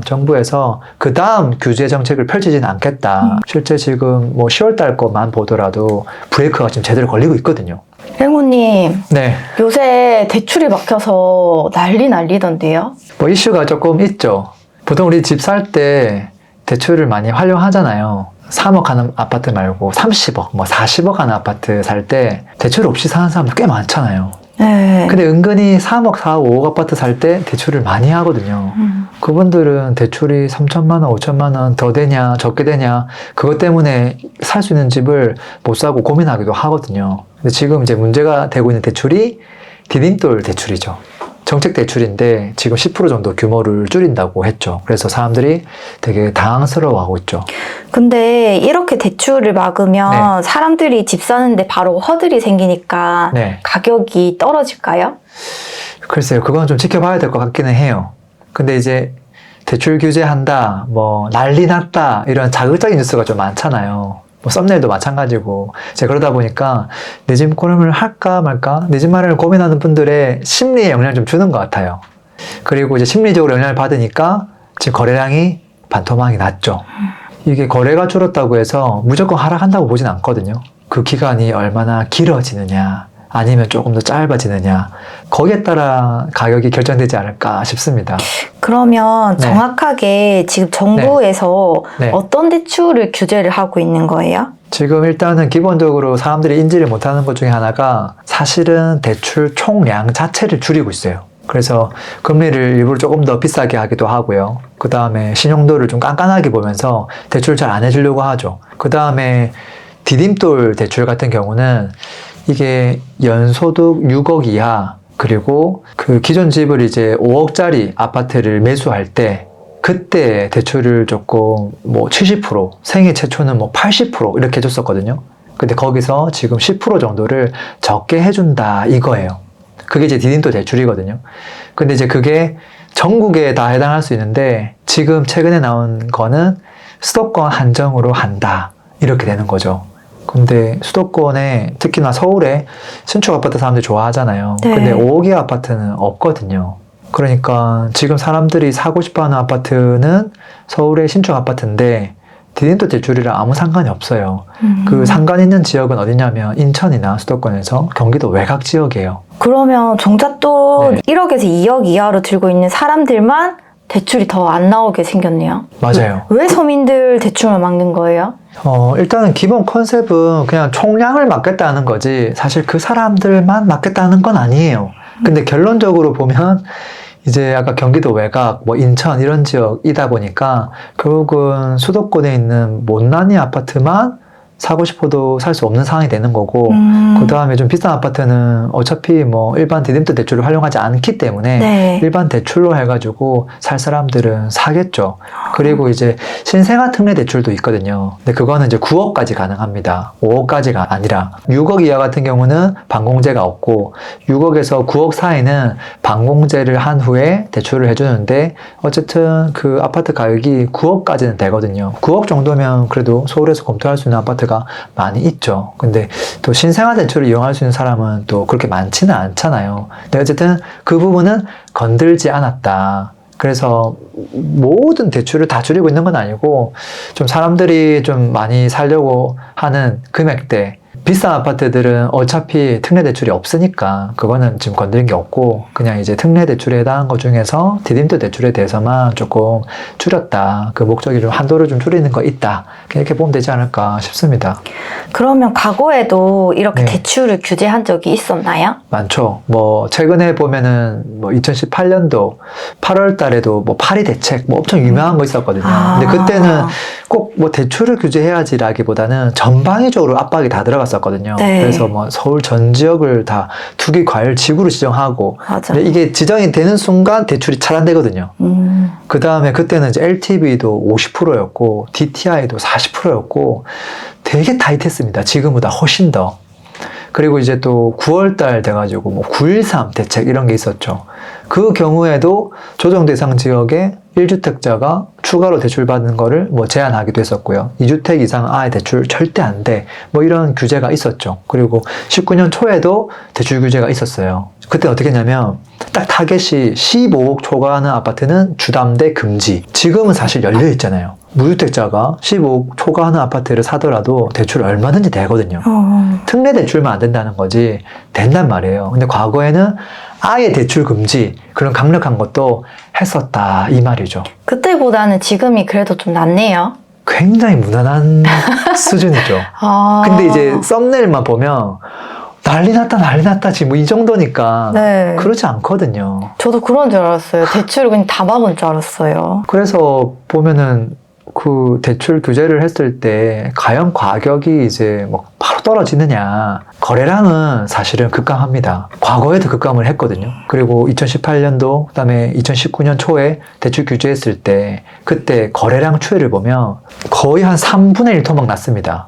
정부에서 그 다음 규제 정책을 펼치지는 않겠다. 실제 지금 뭐 10월 달 것만 보더라도 브레이크가 지금 제대로 걸리고 있거든요. 맹호님, 네. 요새 대출이 막혀서 난리던데요? 뭐 이슈가 조금 있죠. 보통 우리 집 살 때 대출을 많이 활용하잖아요. 3억 하는 아파트 말고 30억, 뭐 40억 하는 아파트 살 때 대출 없이 사는 사람도 꽤 많잖아요. 네. 근데 은근히 3억, 4억, 5억 아파트 살 때 대출을 많이 하거든요. 그분들은 대출이 3천만 원, 5천만 원 더 되냐, 적게 되냐, 그것 때문에 살 수 있는 집을 못 사고 고민하기도 하거든요. 근데 지금 이제 문제가 되고 있는 대출이 디딤돌 대출이죠. 정책 대출인데 지금 10% 정도 규모를 줄인다고 했죠. 그래서 사람들이 되게 당황스러워하고 있죠. 근데 이렇게 대출을 막으면 사람들이 집 사는데 바로 허들이 생기니까 가격이 떨어질까요? 글쎄요. 그건 좀 지켜봐야 될 것 같기는 해요. 근데 이제 대출 규제한다, 뭐 난리 났다 이런 자극적인 뉴스가 좀 많잖아요. 뭐 썸네일도 마찬가지고 이제 그러다 보니까 내 집 고름을 할까 말까 내 집 마련을 고민하는 분들의 심리에 영향을 좀 주는 것 같아요. 그리고 이제 심리적으로 영향을 받으니까 지금 거래량이 반토막이 났죠. 이게 거래가 줄었다고 해서 무조건 하락한다고 보진 않거든요. 그 기간이 얼마나 길어지느냐 아니면 조금 더 짧아지느냐 거기에 따라 가격이 결정되지 않을까 싶습니다. 그러면 정확하게 지금 정부에서 어떤 대출을 규제를 하고 있는 거예요? 지금 일단은 기본적으로 사람들이 인지를 못하는 것 중에 하나가 사실은 대출 총량 자체를 줄이고 있어요. 그래서 금리를 일부러 조금 더 비싸게 하기도 하고요. 그 다음에 신용도를 좀 깐깐하게 보면서 대출 잘 안 해주려고 하죠. 그 다음에 디딤돌 대출 같은 경우는 이게 연소득 6억 이하 그리고 그 기존 집을 이제 5억짜리 아파트를 매수할 때 그때 대출을 조금 뭐 70% 생애 최초는 뭐 80% 이렇게 해줬었거든요. 근데 거기서 지금 10% 정도를 적게 해준다 이거예요. 그게 이제 디딤돌 대출이거든요. 근데 이제 그게 전국에 다 해당할 수 있는데 지금 최근에 나온 거는 수도권 한정으로 한다 이렇게 되는 거죠. 근데 수도권에 특히나 서울에 신축 아파트 사람들이 좋아하잖아요. 근데 5억 이하 아파트는 없거든요. 그러니까 지금 사람들이 사고 싶어하는 아파트는 서울의 신축 아파트인데 디딤돌 대출이랑 아무 상관이 없어요. 그 상관 있는 지역은 어디냐면 인천이나 수도권에서 경기도 외곽 지역이에요. 그러면 정작 또 1억에서 2억 이하로 들고 있는 사람들만 대출이 더 안 나오게 생겼네요. 맞아요. 왜 서민들 대출을 막는 거예요? 일단은 기본 컨셉은 그냥 총량을 막겠다는 거지 사실 그 사람들만 막겠다는 건 아니에요. 근데 결론적으로 보면 이제 아까 경기도 외곽, 뭐 인천 이런 지역이다 보니까 결국은 수도권에 있는 못난이 아파트만 사고 싶어도 살 수 없는 상황이 되는 거고 그 다음에 좀 비싼 아파트는 어차피 뭐 일반 디딤돌 대출을 활용하지 않기 때문에 일반 대출로 해가지고 살 사람들은 사겠죠. 그리고 이제 신생아 특례 대출도 있거든요. 근데 그거는 이제 9억까지 가능합니다. 5억까지가 아니라 6억 이하 같은 경우는 반공제가 없고 6억에서 9억 사이는 반공제를 한 후에 대출을 해주는데 어쨌든 그 아파트 가격이 9억까지는 되거든요. 9억 정도면 그래도 서울에서 검토할 수 있는 아파트가 많이 있죠. 근데 또 신생아 대출을 이용할 수 있는 사람은 또 그렇게 많지는 않잖아요. 근데 어쨌든 그 부분은 건들지 않았다. 그래서 모든 대출을 다 줄이고 있는 건 아니고 좀 사람들이 좀 많이 살려고 하는 금액대 비싼 아파트들은 어차피 특례 대출이 없으니까 그거는 지금 건드린 게 없고 그냥 이제 특례 대출에 해당한 것 중에서 디딤돌 대출에 대해서만 조금 줄였다. 그 목적이 좀 한도를 좀 줄이는 거 있다. 이렇게 보면 되지 않을까 싶습니다. 그러면 과거에도 이렇게 대출을 규제한 적이 있었나요? 많죠. 뭐 최근에 보면은 뭐 2018년도 8월 달에도 뭐 파리 대책 뭐 엄청 유명한 거 있었거든요. 근데 그때는 꼭 뭐 대출을 규제해야지라기보다는 전방위적으로 압박이 다 들어갔었거든요. 그래서 뭐 서울 전 지역을 다 투기 과열 지구로 지정하고 근데 이게 지정이 되는 순간 대출이 차단되거든요. 그 다음에 그때는 이제 LTV도 50%였고 DTI도 40%였고 되게 타이트했습니다. 지금보다 훨씬 더. 그리고 이제 또 9월 달 돼가지고 뭐 9.13 대책 이런 게 있었죠. 그 경우에도 조정 대상 지역에 1주택자가 추가로 대출받는 거를 뭐 제한하기도 했었고요. 2주택 이상 아예 대출 절대 안 돼. 뭐 이런 규제가 있었죠. 그리고 19년 초에도 대출 규제가 있었어요. 그때 어떻게 했냐면 딱 타겟이 15억 초과하는 아파트는 주담대 금지. 지금은 사실 열려 있잖아요. 무주택자가 15억 초과하는 아파트를 사더라도 대출 얼마든지 되거든요. 특례 대출만 안 된다는 거지 된단 말이에요. 근데 과거에는 아예 대출 금지 그런 강력한 것도 했었다 이 말이죠. 그때보다는 지금이 그래도 좀 낫네요. 굉장히 무난한 수준이죠. 근데 이제 썸네일만 보면 난리 났다 지금 뭐 이 정도니까 네. 그러지 않거든요. 저도 그런 줄 알았어요. 대출을 그냥 다 막은 줄 알았어요. 그래서 보면은 그 대출 규제를 했을 때 과연 가격이 이제 뭐 바로 떨어지느냐. 거래량은 사실은 급감합니다. 과거에도 급감을 했거든요. 그리고 2018년도 그다음에 2019년 초에 대출 규제했을 때 그때 거래량 추이를 보면 거의 한 3분의 1 토막 났습니다.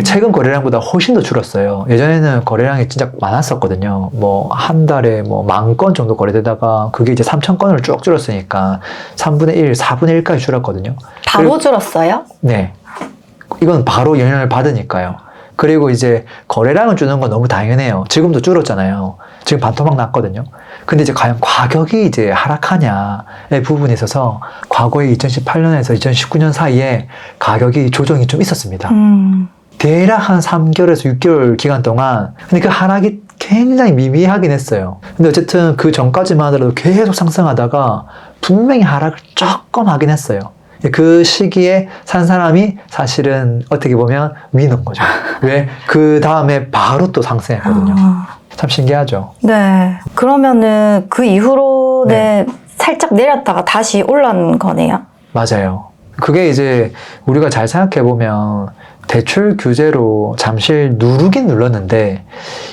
최근 거래량보다 훨씬 더 줄었어요. 예전에는 거래량이 진짜 많았었거든요. 뭐 한 달에 뭐 10,000건 정도 거래되다가 그게 이제 3,000건으로 쭉 줄었으니까 3분의 1, 4분의 1까지 줄었거든요. 바로 줄었어요? 네. 이건 바로 영향을 받으니까요. 그리고 이제 거래량을 주는 건 너무 당연해요. 지금도 줄었잖아요. 지금 반토막 났거든요. 근데 이제 과연 가격이 이제 하락하냐의 부분에 있어서 과거에 2018년에서 2019년 사이에 가격이 조정이 좀 있었습니다. 대략 한 3개월에서 6개월 기간 동안 근데 그 하락이 굉장히 미미하긴 했어요. 근데 어쨌든 그 전까지만 하더라도 계속 상승하다가 분명히 하락을 조금 하긴 했어요. 그 시기에 산 사람이 사실은 어떻게 보면 위는 거죠. 왜? 그 다음에 바로 또 상승했거든요. 참 신기하죠. 네. 그러면은 그 이후로는 살짝 내렸다가 다시 올라온 거네요. 맞아요. 그게 이제 우리가 잘 생각해보면 대출 규제로 잠시 누르긴 눌렀는데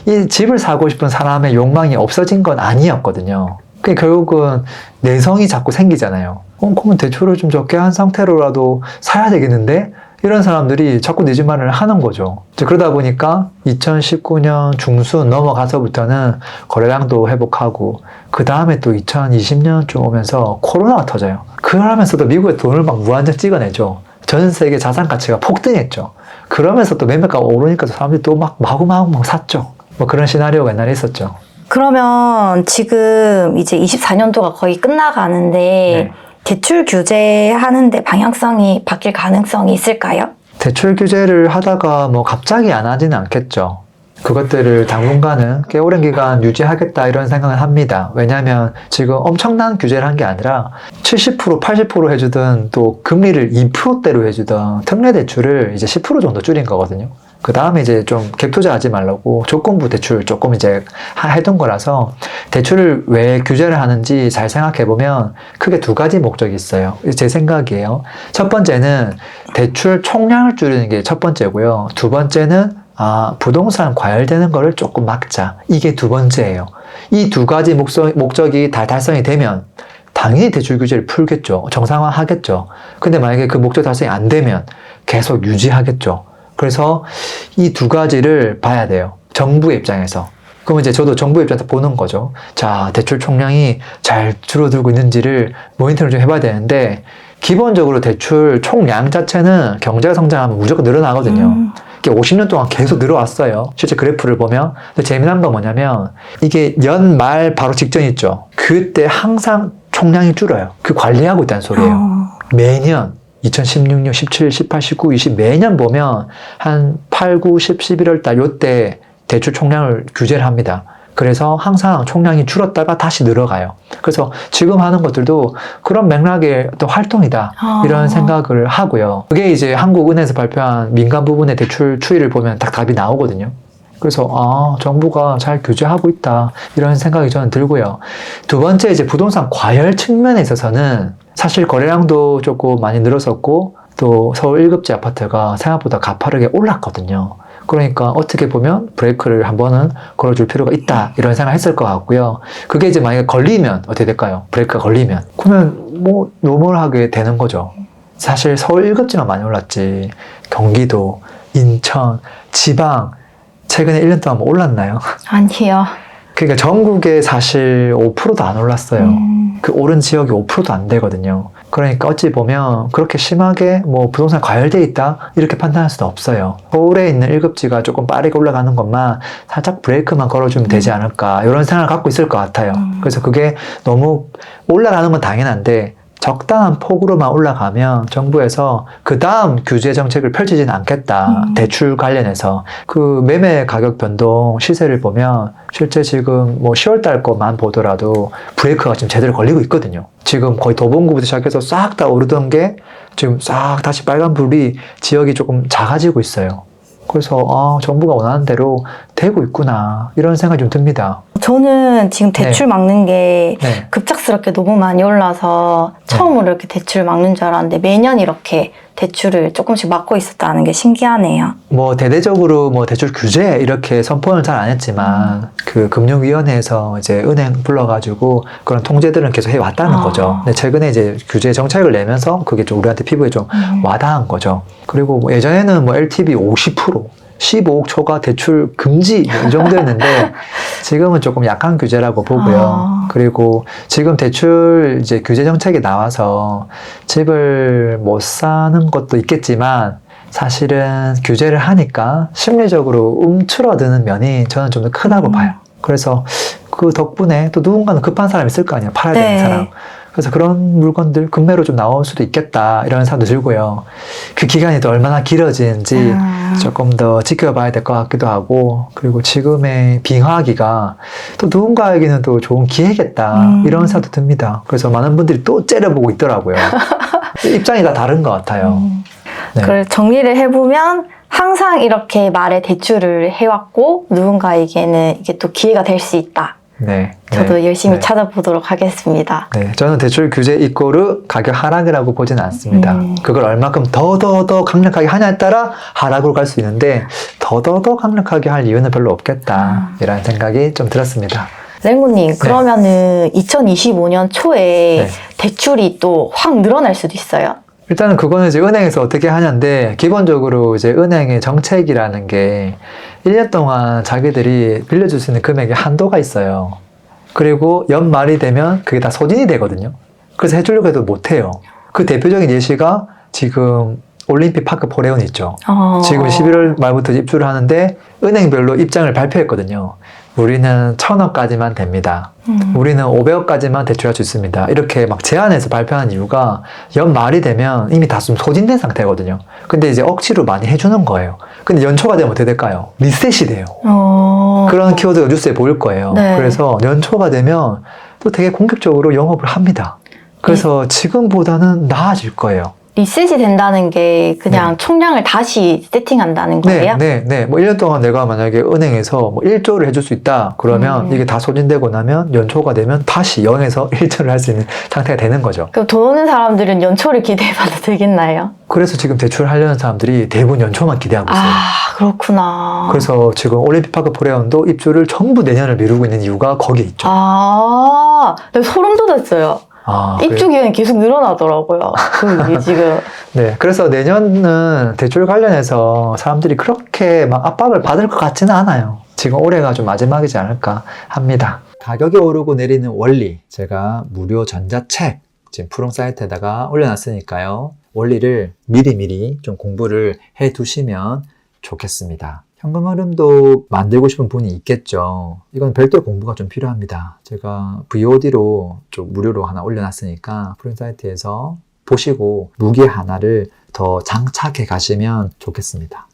이 집을 사고 싶은 사람의 욕망이 없어진 건 아니었거든요. 그게 결국은 내성이 자꾸 생기잖아요. 그러면 대출을 좀 적게 한 상태로라도 사야 되겠는데? 이런 사람들이 자꾸 내 집 마련을 하는 거죠. 그러다 보니까 2019년 중순 넘어가서부터는 거래량도 회복하고 그 다음에 또 2020년쯤 오면서 코로나가 터져요. 그러면서도 미국의 돈을 막 무한정 찍어내죠. 전 세계 자산 가치가 폭등했죠. 그러면서 또 매매가가 오르니까 사람들이 또 막 마구마구 샀죠. 뭐 그런 시나리오가 옛날에 있었죠. 그러면 지금 이제 24년도가 거의 끝나가는데 대출 규제하는데 방향성이 바뀔 가능성이 있을까요? 대출 규제를 하다가 뭐 갑자기 안 하지는 않겠죠. 그것들을 당분간은 꽤 오랜 기간 유지하겠다 이런 생각을 합니다. 왜냐하면 지금 엄청난 규제를 한 게 아니라 70%, 80% 해주던 또 금리를 2%대로 해주던 특례 대출을 이제 10% 정도 줄인 거거든요. 그 다음에 이제 좀 갭 투자하지 말라고 조건부 대출 조금 이제 해둔 거라서 대출을 왜 규제를 하는지 잘 생각해보면 크게 두 가지 목적이 있어요. 제 생각이에요. 첫 번째는 대출 총량을 줄이는 게 첫 번째고요. 두 번째는 부동산 과열되는 거를 조금 막자. 이게 두 번째예요. 이 두 가지 목적이 다 달성이 되면 당연히 대출 규제를 풀겠죠. 정상화 하겠죠. 근데 만약에 그 목적 달성이 안 되면 계속 유지하겠죠. 그래서 이 두 가지를 봐야 돼요. 정부의 입장에서. 그럼 이제 저도 정부 입장에서 보는 거죠. 자, 대출 총량이 잘 줄어들고 있는지를 모니터링 좀 해봐야 되는데 기본적으로 대출 총량 자체는 경제가 성장하면 무조건 늘어나거든요. 50년 동안 계속 늘어왔어요. 실제 그래프를 보면. 근데 재미난 건 뭐냐면 이게 연말 바로 직전 있죠. 그때 항상 총량이 줄어요. 그 관리하고 있다는 소리예요. 매년 2016년, 17, 18, 19, 20 매년 보면 한 8, 9, 10, 11월 달 요때 대출 총량을 규제를 합니다. 그래서 항상 총량이 줄었다가 다시 늘어가요. 그래서 지금 하는 것들도 그런 맥락의 또 활동이다. 이런 생각을 하고요. 그게 이제 한국은행에서 발표한 민간 부분의 대출 추이를 보면 딱 답이 나오거든요. 그래서 정부가 잘 규제하고 있다. 이런 생각이 저는 들고요. 두 번째 이제 부동산 과열 측면에 있어서는 사실 거래량도 조금 많이 늘었었고 또 서울 1급지 아파트가 생각보다 가파르게 올랐거든요. 그러니까 어떻게 보면 브레이크를 한 번은 걸어줄 필요가 있다 이런 생각을 했을 것 같고요. 그게 이제 만약에 걸리면 어떻게 될까요? 브레이크가 걸리면 그러면 뭐 노멀하게 되는 거죠. 사실 서울 1급지만 많이 올랐지 경기도, 인천, 지방 최근에 1년 동안 뭐 올랐나요? 아니요. 그러니까 전국에 사실 5%도 안 올랐어요. 그 오른 지역이 5%도 안 되거든요. 그러니까 어찌 보면 그렇게 심하게 뭐 부동산 과열돼 있다 이렇게 판단할 수는 없어요. 서울에 있는 1급지가 조금 빠르게 올라가는 것만 살짝 브레이크만 걸어주면 되지 않을까 이런 생각을 갖고 있을 것 같아요. 그래서 그게 너무 올라가는 건 당연한데 적당한 폭으로만 올라가면 정부에서 그 다음 규제 정책을 펼치지는 않겠다. 대출 관련해서. 그 매매 가격 변동 시세를 보면 실제 지금 뭐 10월 달 것만 보더라도 브레이크가 지금 제대로 걸리고 있거든요. 지금 거의 도봉구부터 시작해서 싹 다 오르던 게 지금 싹 다시 빨간불이 지역이 조금 작아지고 있어요. 그래서 정부가 원하는 대로 되고 있구나 이런 생각이 좀 듭니다. 저는 지금 대출 막는 게 네. 급작스럽게 너무 많이 올라서 처음으로 이렇게 대출 막는 줄 알았는데 매년 이렇게 대출을 조금씩 막고 있었다는 게 신기하네요. 뭐 대대적으로 뭐 대출 규제 이렇게 선포는 잘 안 했지만 그 금융위원회에서 이제 은행 불러가지고 그런 통제들은 계속 해왔다는 거죠. 근데 최근에 이제 규제 정책을 내면서 그게 좀 우리한테 피부에 좀 와닿은 거죠. 그리고 뭐 예전에는 뭐 LTV 50%, 15억 초과 대출 금지 이 정도였는데 지금은 조금 약한 규제라고 보고요. 그리고 지금 대출 이제 규제 정책이 나와서 집을 못 사는 것도 있겠지만 사실은 규제를 하니까 심리적으로 움츠러드는 면이 저는 좀 더 크다고 봐요. 그래서 그 덕분에 또 누군가는 급한 사람이 있을 거 아니에요. 팔아야 되는 사람. 그래서 그런 물건들 금매로 좀 나올 수도 있겠다 이런 생각도 들고요. 그 기간이 또 얼마나 길어지는지 조금 더 지켜봐야 될 것 같기도 하고 그리고 지금의 빙하기가 또 누군가에게는 또 좋은 기회겠다 이런 생각도 듭니다. 그래서 많은 분들이 또 째려보고 있더라고요. 입장이 다 다른 것 같아요. 네. 그걸 정리를 해보면 항상 이렇게 말에 대출을 해왔고 누군가에게는 이게 또 기회가 될 수 있다. 네. 저도 열심히 찾아보도록 하겠습니다. 네, 저는 대출 규제 이꼬르 가격 하락이라고 보지는 않습니다. 그걸 얼마큼 더 강력하게 하냐에 따라 하락으로 갈 수 있는데 더 강력하게 할 이유는 별로 없겠다 이라는 생각이 좀 들었습니다. 랭구님, 그러면은 2025년 초에 대출이 또 확 늘어날 수도 있어요? 일단은 그거는 이제 은행에서 어떻게 하냐인데 기본적으로 이제 은행의 정책이라는 게 1년 동안 자기들이 빌려줄 수 있는 금액의 한도가 있어요. 그리고 연말이 되면 그게 다 소진이 되거든요. 그래서 해주려고 해도 못해요. 그 대표적인 예시가 지금 올림픽 파크 포레온 있죠. 지금 11월 말부터 입주를 하는데 은행별로 입장을 발표했거든요. 우리는 1,000억까지만 됩니다. 우리는 500억까지만 대출할 수 있습니다. 이렇게 막 제한해서 발표한 이유가 연말이 되면 이미 다 좀 소진된 상태거든요. 근데 이제 억지로 많이 해주는 거예요. 근데 연초가 되면 어떻게 될까요? 리셋이 돼요. 그런 키워드가 뉴스에 보일 거예요. 그래서 연초가 되면 또 되게 공격적으로 영업을 합니다. 그래서 지금보다는 나아질 거예요. 리셋이 된다는 게 그냥 총량을 다시 세팅한다는 거예요? 네. 뭐 1년 동안 내가 만약에 은행에서 뭐 1조를 해줄 수 있다. 그러면 이게 다 소진되고 나면 연초가 되면 다시 0에서 1조를 할 수 있는 상태가 되는 거죠. 그럼 돈 없는 사람들은 연초를 기대해봐도 되겠나요? 그래서 지금 대출을 하려는 사람들이 대부분 연초만 기대하고 있어요. 그렇구나. 그래서 지금 올림픽 파크 포레온도 입주를 전부 내년을 미루고 있는 이유가 거기에 있죠. 내가 소름 돋았어요. 입주 기간이 계속 늘어나더라고요. 그게 지금. 네. 그래서 내년은 대출 관련해서 사람들이 그렇게 막 압박을 받을 것 같지는 않아요. 지금 올해가 좀 마지막이지 않을까 합니다. 가격이 오르고 내리는 원리. 제가 무료 전자책 지금 푸른 사이트에다가 올려놨으니까요. 원리를 미리미리 좀 공부를 해 두시면 좋겠습니다. 현금 흐름도 만들고 싶은 분이 있겠죠. 이건 별도의 공부가 좀 필요합니다. 제가 VOD로 좀 무료로 하나 올려놨으니까 푸른 사이트에서 보시고 무기 하나를 더 장착해 가시면 좋겠습니다.